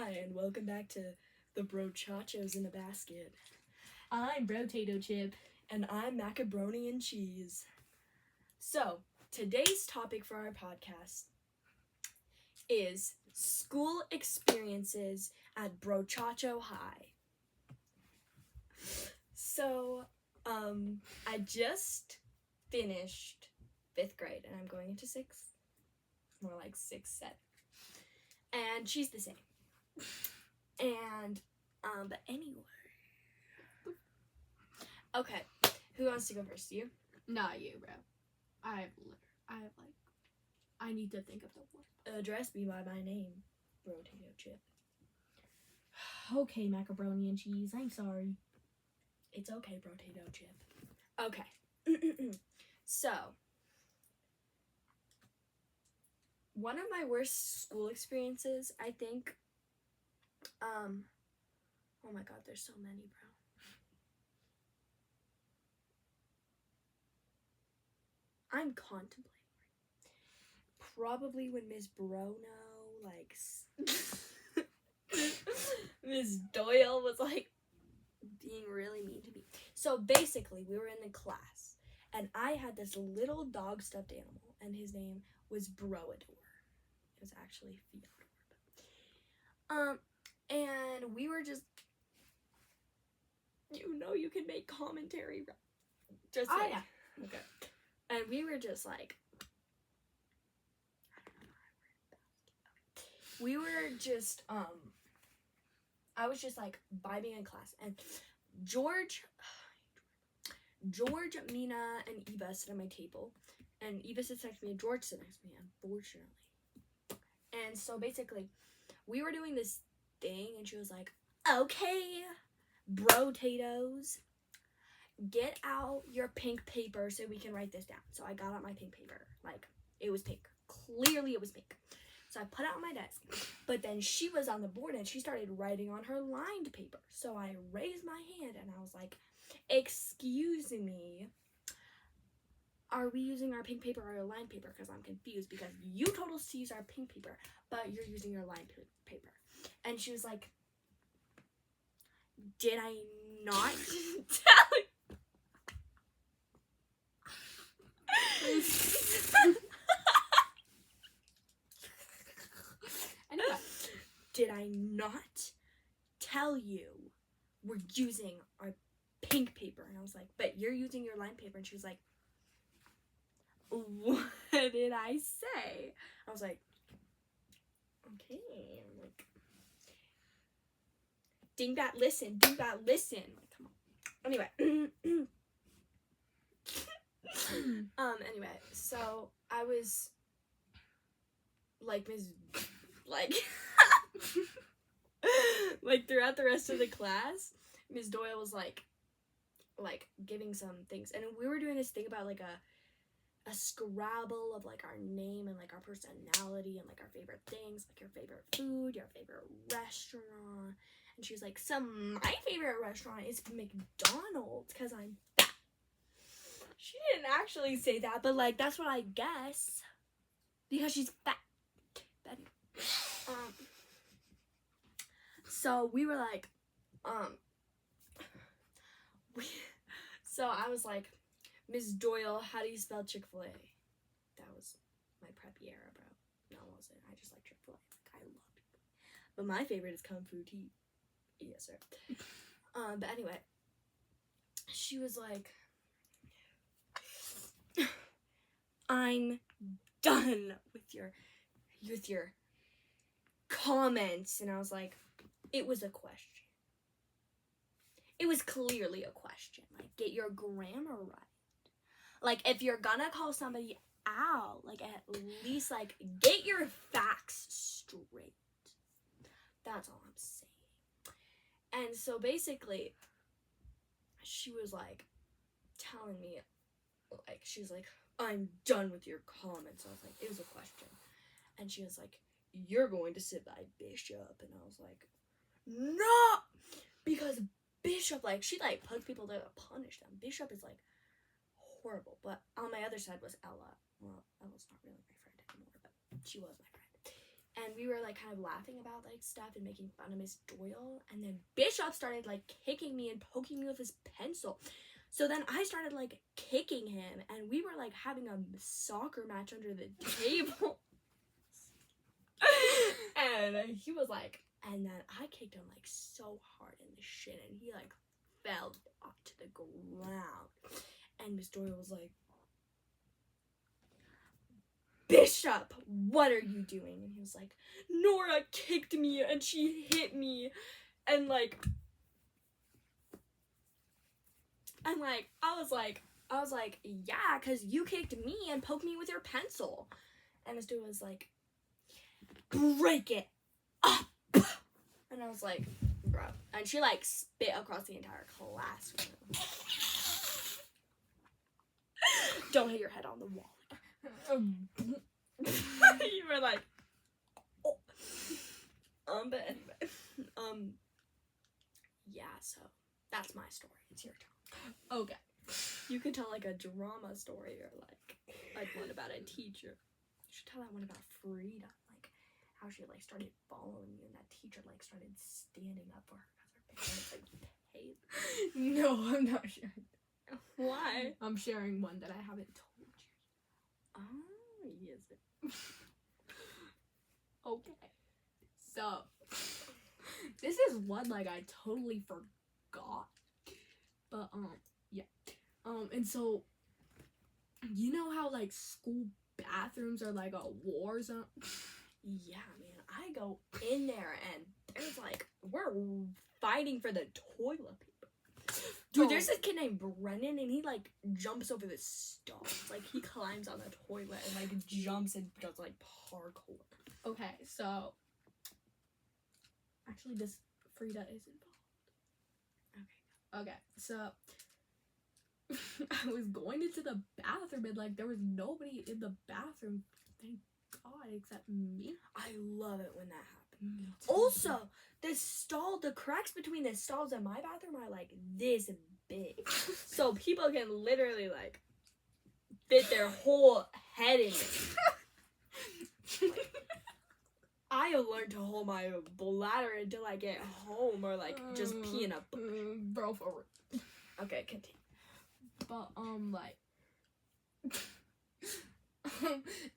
Hi, and welcome back to the Brochachos in a basket. I'm Potato Chip. And I'm macaroni and cheese. So, today's topic for our podcast is school experiences at Brochacho High. So, I just finished 5th grade and I'm going into 6th. More like 6th, 7th. And she's the same. And, but anyway. Okay, who wants to go first? You? Not you, bro. I need to think of the word. Address me by my name, Potato Chip. Okay, macaroni and cheese. I'm sorry. It's okay, Potato Chip. Okay. So, one of my worst school experiences, I think, oh my god, there's so many, bro. I'm contemplating. Probably when Miss Brono, like, Miss Doyle was, like, being really mean to me. So, basically, we were in the class, and I had this little dog stuffed animal, and his name was Broador. It was actually Fyodor. And we were just, you can make commentary. Just like, yeah. Okay. And we were just like, we were just, I was just like vibing in class, and George, Mina, and Eva sit at my table, and Eva sits next to me, and George sits next to me, unfortunately. And so basically, we were doing this thing, and she was like, okay, Brotatoes, get out your pink paper so we can write this down. So I got out my pink paper. Like, it was pink. Clearly it was pink. So I put it on my desk. But then she was on the board and she started writing on her lined paper. So I raised my hand and I was like, excuse me, are we using our pink paper or our lined paper? Because I'm confused because you told us to use our pink paper, but you're using your lined paper. And she was like, did I not tell you? Anyway, did I not tell you we're using our pink paper? And I was like, but you're using your lined paper. And she was like, what did I say? I was like, okay. I'm like, dingbat, listen. Like, come on. Anyway. Anyway, so I was like like throughout the rest of the class, Ms. Doyle was like giving some things, and we were doing this thing about like a Scrabble of like our name and like our personality and like our favorite things, like your favorite food, your favorite restaurant. And she was like, so my favorite restaurant is McDonald's because I'm fat. She didn't actually say that, but like that's what I guess because she's fat. So we were like, so I was like, Ms. Doyle, how do you spell Chick-fil-A? That was my preppy era, bro. No, it wasn't. I just like Chick-fil-A. Like, I love it. But my favorite is Kung Fu Tea. Yes, sir. But anyway, she was like, I'm done with your comments. And I was like, it was a question. It was clearly a question. Like, get your grammar right. Like, if you're gonna call somebody out, like, at least, like, get your facts straight. That's all I'm saying. And so, basically, she was, like, telling me, like, she was like, I'm done with your comments. I was like, it was a question. And she was like, you're going to sit by Bishop. And I was like, no! Because Bishop, like, she, like, puts people there to punish them. Bishop is, like, horrible. But on my other side was Ella. Well, Ella's not really my friend anymore, but she was my friend. And we were, like, kind of laughing about, like, stuff and making fun of Miss Doyle. And then Bishop started, like, kicking me and poking me with his pencil. So then I started, like, kicking him. And we were, like, having a soccer match under the table. And he was, like... And then I kicked him, like, so hard in the shin. And he, like, fell off to the ground. And Miss Doyle was like... Bishop, what are you doing? And he was like, Nora kicked me and she hit me. And like, I was like, yeah, because you kicked me and poked me with your pencil. And Miss Doyle was like, break it up. And I was like, bro. And she like spit across the entire classroom. Don't hit your head on the wall. You were like, oh. But anyway, yeah. So that's my story. It's your turn. Okay. You could tell like a drama story or like one about a teacher. You should tell that one about Frida, like how she like started following you and that teacher like started standing up for her because her parents like paid. No, I'm not sharing. Why? I'm sharing one that I haven't told you. Oh, yes. Okay. So, this is one, like, I totally forgot. But, yeah. And so, you know how, like, school bathrooms are, like, a war zone? Yeah, man. I go in there and there's, like, we're fighting for the toilet paper. Dude, there's this kid named Brennan, and he, like, jumps over the stalls. Like, he climbs on the toilet and, like, jumps and does, like, parkour. Okay, so... Actually, this Frida is involved. Okay, so... I was going into the bathroom, and, like, there was nobody in the bathroom, thank God, except me. I love it when that happens. Me too. Also, the cracks between the stalls and my bathroom are, like, this big. So people can literally, like, fit their whole head in it. I have learned to hold my bladder until I get home or, like, just pee in a bush. Bro, forward. Okay, continue. But, like...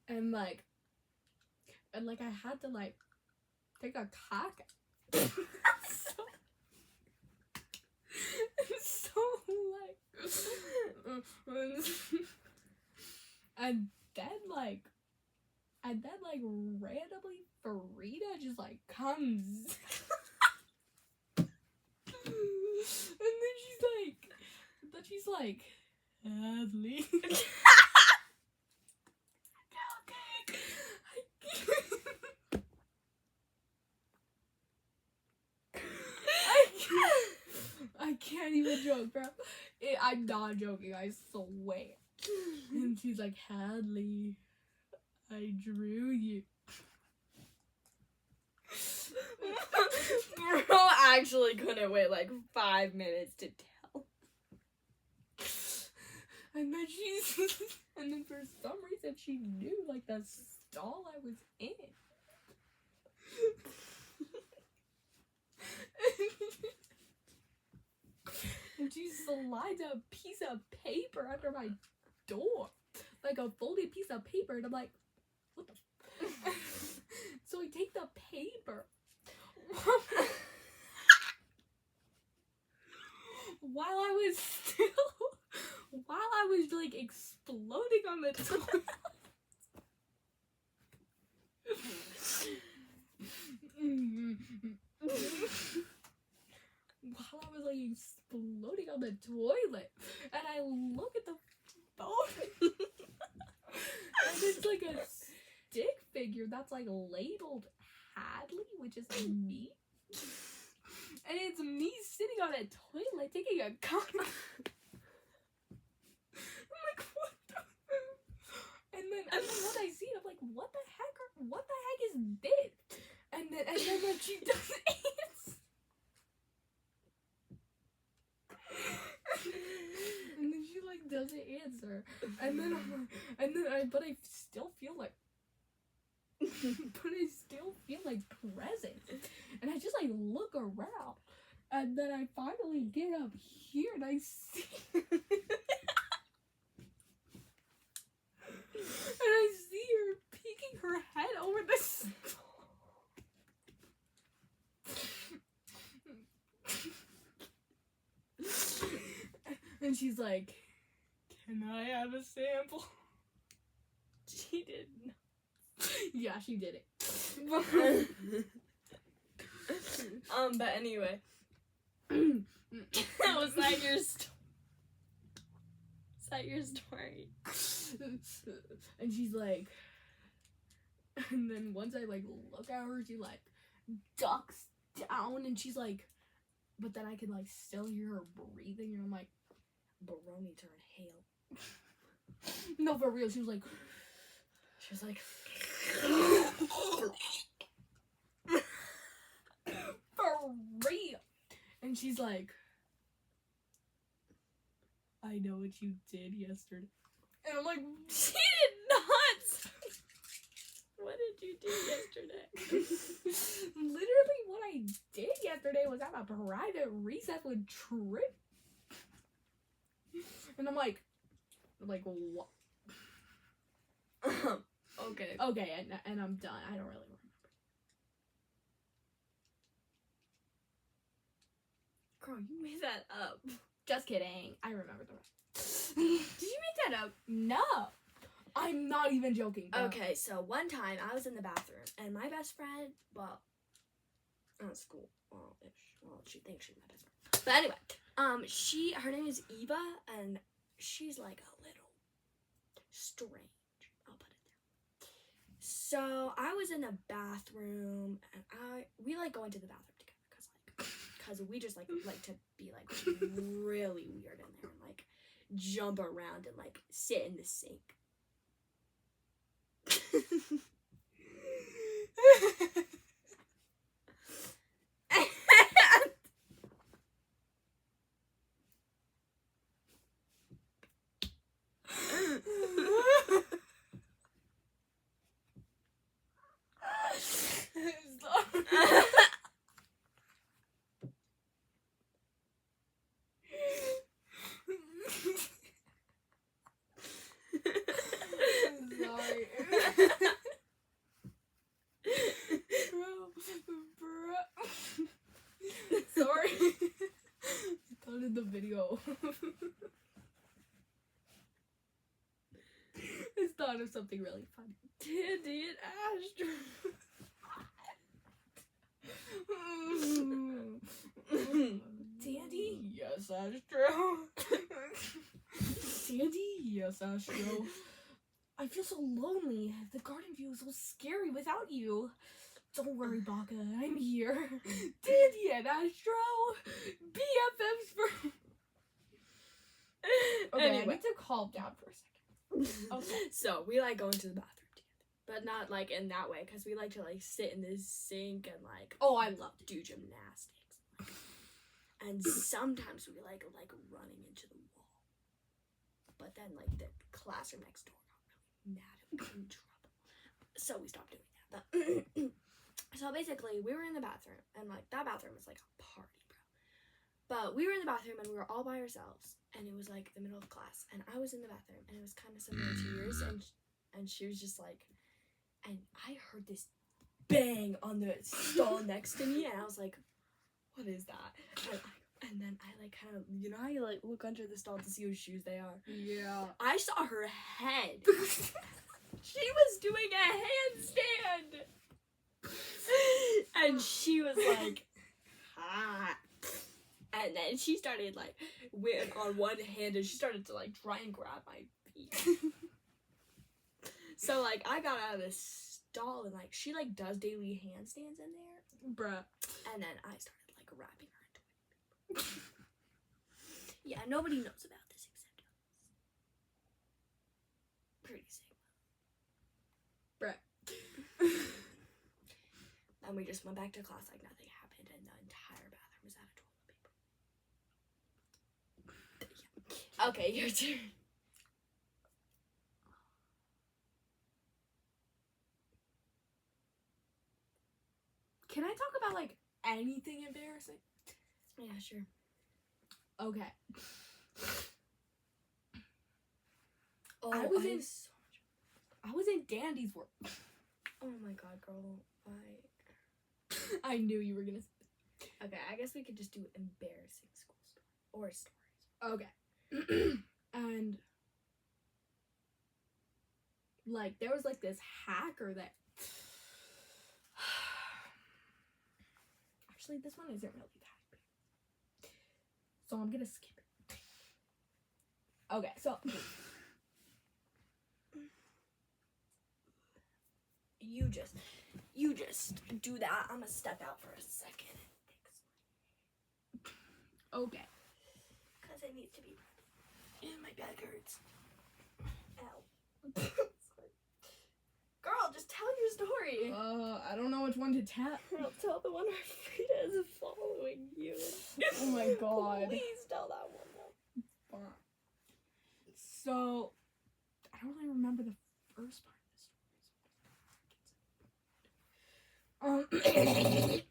and, like, I had to, like, take a cack. So, like... and then, randomly, Farida just, like, comes. And then she's like, Hadley. I can't even joke, bro. I'm not joking, I swear. And she's like, Hadley, I drew you. Bro actually couldn't wait like 5 minutes to tell. And then and then for some reason she knew like the stall I was in. And she slides a piece of paper under my door. Like a folded piece of paper, and I'm like, what the So I take the paper. While I was like exploding on the toilet. While I was like exploding on the toilet, and I look at the phone, and it's like a stick figure that's like labeled Hadley, which is me. And it's me sitting on a toilet taking a cock. I'm like, what the? And then when I see it, I'm like, what the heck is this? And then like she doesn't answer. And then she like doesn't answer. And then I'm like, but I still feel like like presents. And I just like look around. And then I finally get up here and I see and I see her peeking her head over the stall. And she's like, "Can I have a sample?" She did not. Yeah, she did it. But anyway. Was that your Is that your story? And she's like, and then once I like look at her, she like ducks down and she's like, but then I can like still hear her breathing and I'm like, Baroni to inhale. no, for real. She was like, for real. And she's like, I know what you did yesterday. And I'm like, She did not. What did you do yesterday? literally what I did yesterday was have a private recess with Trip. And I'm like, what? Okay. Okay, and I'm done. I don't really remember. Girl, you made that up. Just kidding. I remember the rest. Did you make that up? No. I'm not even joking. Okay, so one time I was in the bathroom and my best friend, school, she thinks she's my best friend. But anyway, her name is Eva and she's like a little strange. I'll put it there. So I was in the bathroom and we like go into the bathroom together because we just like to be like really weird in there and like jump around and like sit in the sink. Sorry. Bro. Sorry. I thought in the video. I thought of something really funny. Tandy and Astro. Dandy? Yes, Astro. Dandy? Yes, Astro. I feel so lonely. The garden view is so scary without you. Don't worry, Baka. I'm here. Dandy and Astro. BFFs for... Okay, Anyway. I need to calm down for a second. Okay. So we like go into the bathroom together, but not like in that way, because we like to like sit in the sink and like I love to do gymnastics, and sometimes we like running into the wall. But then like the classroom next door got really mad and we got in trouble, so we stopped doing that. But so basically, we were in the bathroom, and like that bathroom was like a party, bro. But we were in the bathroom and we were all by ourselves. And it was like the middle of class, and I was in the bathroom, and it was kind of similar to yours, and she was just like, and I heard this bang on the stall next to me, and I was like, what is that? And then I like kind of, you know how you like look under the stall to see whose shoes they are? Yeah. I saw her head. She was doing a handstand, and she was like, ah. And then she started like went on one hand and she started to like try and grab my feet. So like I got out of the stall and like she like does daily handstands in there. Bruh. And then I started like wrapping her into it. Yeah, nobody knows about this except us. Pretty sick. Bruh. Then we just went back to class like nothing happened and the entire bathroom was out of toilet paper. Yeah. Okay, your turn. Can I talk about like anything embarrassing? Yeah, sure. Okay. Oh, I was in Dandy's work. Oh my god, girl. I knew you were gonna. Okay, I guess we could just do embarrassing school stories. Okay. And like there was like this hacker that. Actually, this one isn't really that big, so I'm gonna skip it. Okay, so. You just do that. I'm gonna step out for a second. Okay. Because it needs to be ready. And my back hurts. Ow. Girl, just tell your story. I don't know which one to tell. Girl, tell the one where Frida is following you. Oh my god. Please tell that one. So, I don't really remember the first part of the story.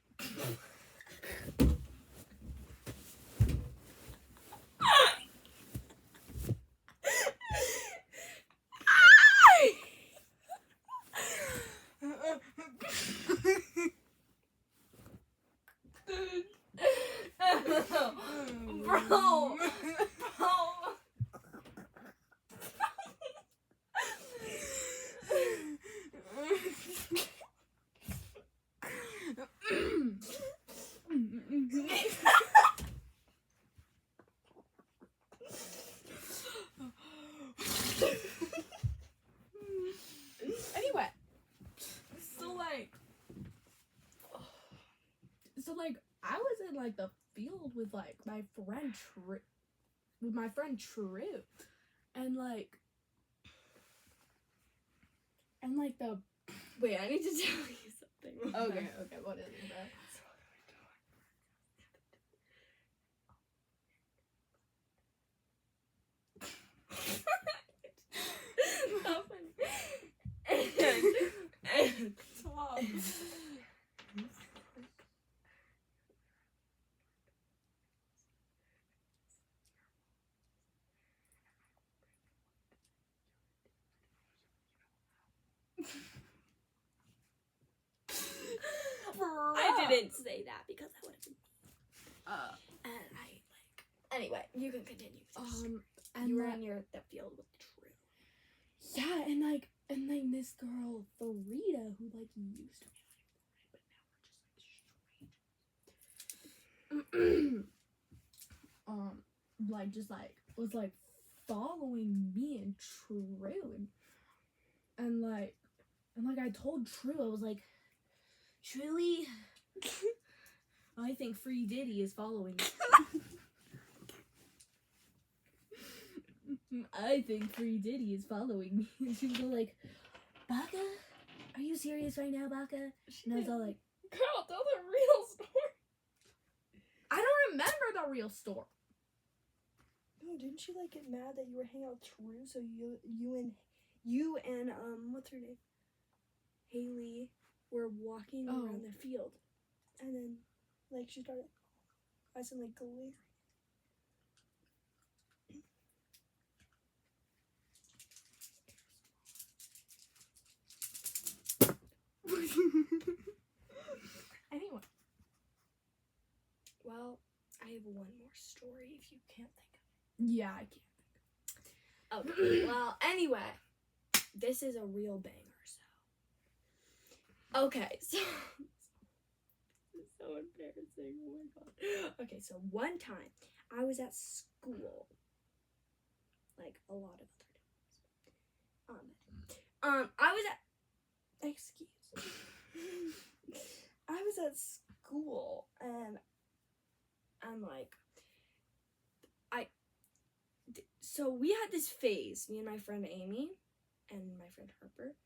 Bro. Anyway, so like I was in like the field with like my friend True, and like the Wait, I need to tell you something. okay, what is it, bro? Not funny. And Stop. I didn't say that because that would have been and I like anyway, you can continue. And you were like, in the field with True. yeah, and this girl Farida, who like used to be my friend, but now we're just like strangers. Like just like was like following me and True, and like I told True, I was like, Truly, I think Free Diddy is following me. I think Free Diddy is following me. And she was all like, Baka? Are you serious right now, Baka? And I was all like, Girl, tell the real story. I don't remember the real story. No, didn't she like get mad that you were hanging out with True? So you and what's her name? Haley were walking around the field, and then like she started as in like glaring. Anyway. Well, I have one more story if you can't think of Yeah, I can't. it. Okay. Well, anyway, this is a real banger. So. Okay, so. This is so embarrassing. Oh my god. Okay, so one time I was at school, like a lot of other times. I was at. Excuse me. I was at school and I'm like, so we had this phase, me and my friend Amy and my friend Harper,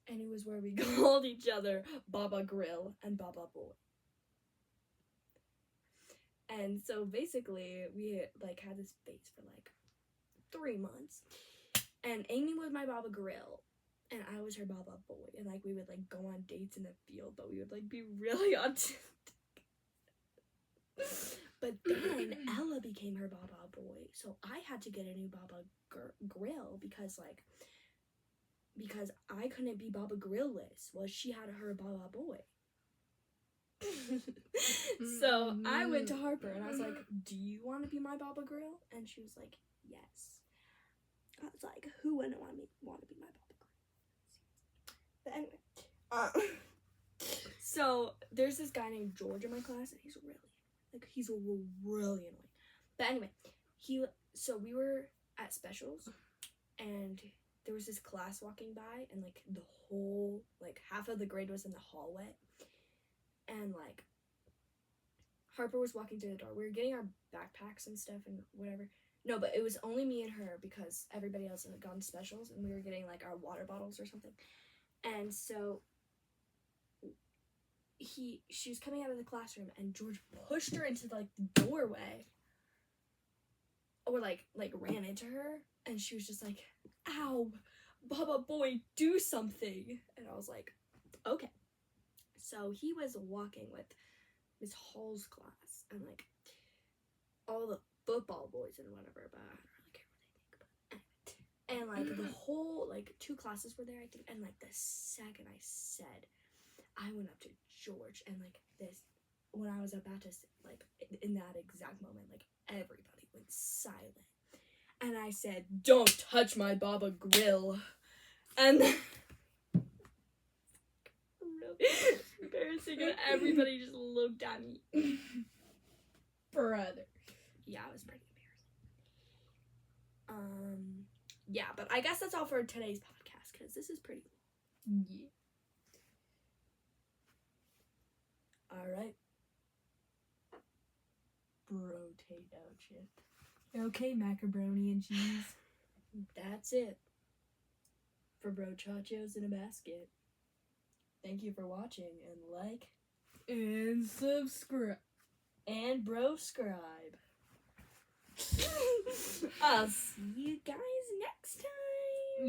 and it was where we called each other Baba Grill and Baba Boy. And so basically we like had this phase for like 3 months, and Amy was my Baba Grill and I was her Baba boy, and like we would like go on dates in the field, but we would like be really autistic. But then Ella became her Baba boy, so I had to get a new Baba grill because I couldn't be Baba grillless. Well, she had her Baba boy. So I went to Harper and I was like, "Do you want to be my Baba grill?" And she was like, "Yes." I was like, "Who wouldn't want to be my Baba grill?" But anyway, so there's this guy named George in my class, and he's really annoying. But anyway, so we were at specials, and there was this class walking by, and like the whole, like half of the grade was in the hallway, and like Harper was walking through the door. We were getting our backpacks and stuff and whatever. No, but it was only me and her because everybody else had gone to specials, and we were getting like our water bottles or something. And so she was coming out of the classroom, and George pushed her into like the doorway, or like ran into her, and she was just like, "Ow, Baba boy, do something." And I was like, okay. So he was walking with Miss Hall's class and like all the football boys and whatever, but I don't really care what they think. But anyway. And like the whole, like 2 classes were there, I think, and like the second I said, I went up to George, and like this, when I was about to, like in that exact moment, like everybody went silent, and I said, "Don't touch my Baba grill," and really embarrassing, and everybody just looked at me. Brother. Yeah, it was pretty embarrassing. Yeah, but I guess that's all for today's podcast, because this is pretty long. Yeah. Alright. Potato chip. Okay, macaroni and cheese. That's it for Brochachos in a basket. Thank you for watching, and like And subscribe. and broscribe. I'll see you guys next time.